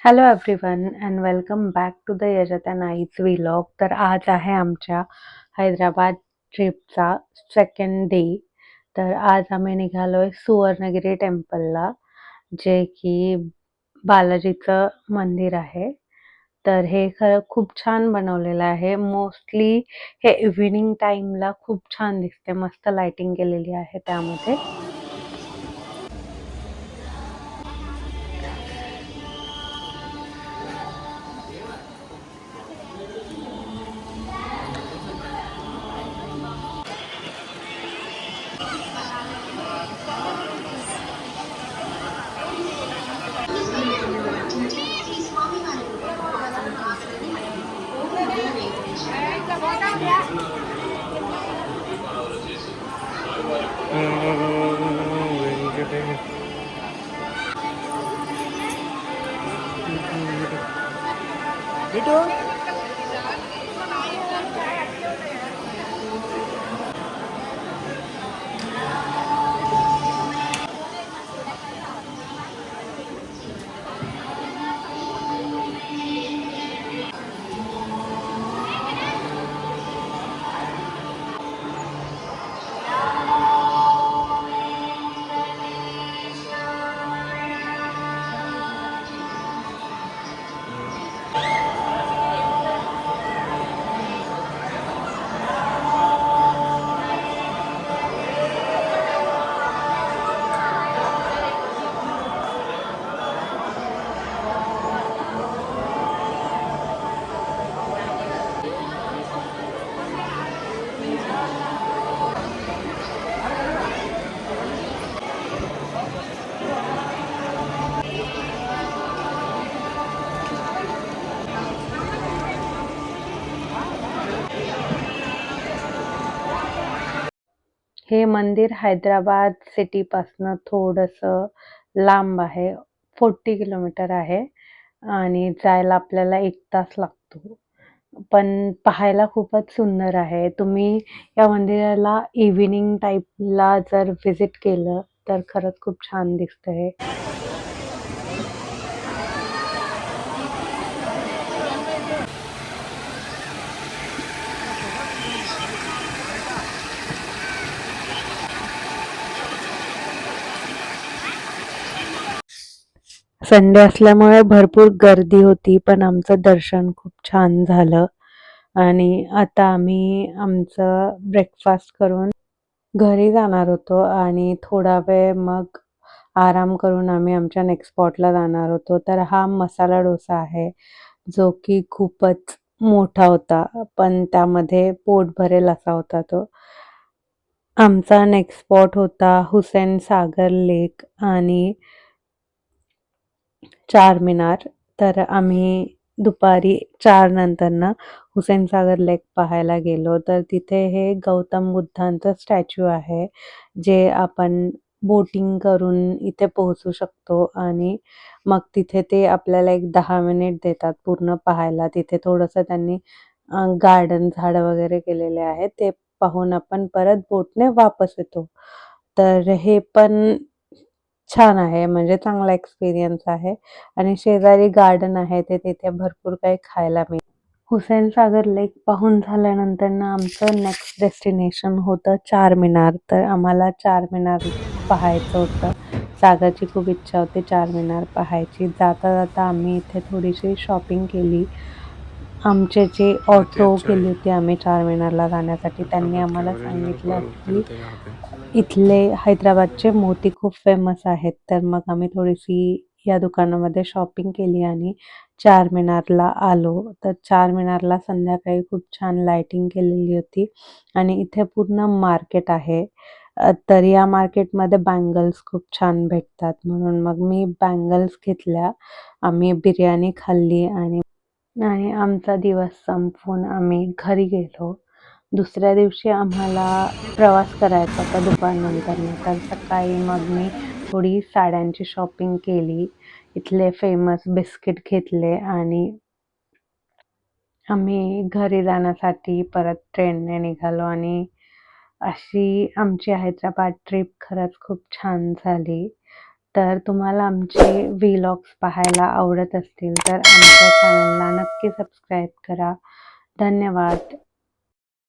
Hello everyone and welcome back to the Yajat and आईज vlog. तर आज आहे आमच्या हैदराबाद ट्रिपचा सेकंड डे. तर आज आम्ही निघालोय सुवर्णगिरी टेम्पलला, जे की बालाजीचं मंदिर आहे. तर हे खरं खूप छान बनवलेलं आहे. मोस्टली हे इव्हिनिंग टाईमला खूप छान दिसते. मस्त लाइटिंग केलेली आहे त्यामध्ये. हे मंदिर हैदराबाद सिटीपासनं थोडंसं लांब आहे. 40 किलोमीटर आहे आणि जायला आपल्याला 1 तास लागतो. पण पाहायला खूपच सुंदर आहे. तुम्ही या मंदिराला इव्हिनिंग टाईपला जर व्हिजिट केलं तर खरंच खूप छान दिसतं हे. संडे असल्यामुळे भरपूर गर्दी होती, पण आमचं दर्शन खूप छान झालं आणि आता आम्ही आमचं ब्रेकफास्ट करून घरी जाणार होतो आणि थोडा वेळ मग आराम करून आम्ही आमच्या नेक्स्ट स्पॉटला जाणार होतो. तर हा मसाला डोसा आहे, जो की खूपच मोठा होता, पण त्यामध्ये पोट भरेल असा होता तो. आमचा नेक्स्ट स्पॉट होता हुसेन सागर लेक आणि चारमिनार. तर आम्ही दुपारी 4 नंतर ना हुसेन सागर लेक पाहायला गेलो. तर तिथे हे गौतम बुद्धांचं स्टॅच्यू आहे, जे आपण बोटिंग करून इथे पोहोचू शकतो आणि मग तिथे ते आपल्याला एक 10 मिनिट देतात पूर्ण पाहायला. तिथे थोडंसं त्यांनी गार्डन, झाडं वगैरे केलेले आहेत. ते पाहून आपण परत बोटने वापस येतो. तर हे पण छान आहे, म्हणजे चांगला एक्सपिरियन्स आहे आणि शेजारी गार्डन आहे, ते तिथे भरपूर काही खायला मिळतं. हुसेन सागर लेक पाहून झाल्यानंतर ना आमचं नेक्स्ट डेस्टिनेशन होतं चारमिनार. तर आम्हाला चारमिनार पाहायचं होतं. सागरची खूप इच्छा होती चारमिनार पाहायची. जाता जाता आम्ही इथे थोडीशी शॉपिंग केली. आमचे जे ऑटो केली होती आम्ही चारमिनारला जाण्यासाठी, त्यांनी आम्हाला सांगितलं की इथले हैदराबादचे मोती खूप फेमस आहेत. तर मग आम्ही थोडीशी या दुकानामध्ये शॉपिंग केली आणि चारमिनारला आलो. तर चारमिनारला संध्याकाळी खूप छान लाइटिंग केलेली होती आणि इथे पूर्ण मार्केट आहे. तर या मार्केटमध्ये बँगल्स खूप छान भेटतात, म्हणून मग मी बँगल्स घेतल्या. आम्ही बिर्याणी खाल्ली आणि आणि आमचा दिवस संपवून आम्ही घरी गेलो. दुसऱ्या दिवशी आम्हाला प्रवास करायचा होता दुपारनंतरनं. तर सकाळी मग मी थोडी साड्यांची शॉपिंग केली. इथले फेमस बिस्किट घेतले आणि आम्ही घरी जाण्यासाठी परत ट्रेनने निघालो आणि अशी आमची हैदराबाद ट्रिप खरंच खूप छान झाली. तर तुम्हाला आमचे व्लॉग्स पाहायला आवडत असतील तर आमच्या चॅनलला नक्की सबस्क्राईब करा. धन्यवाद.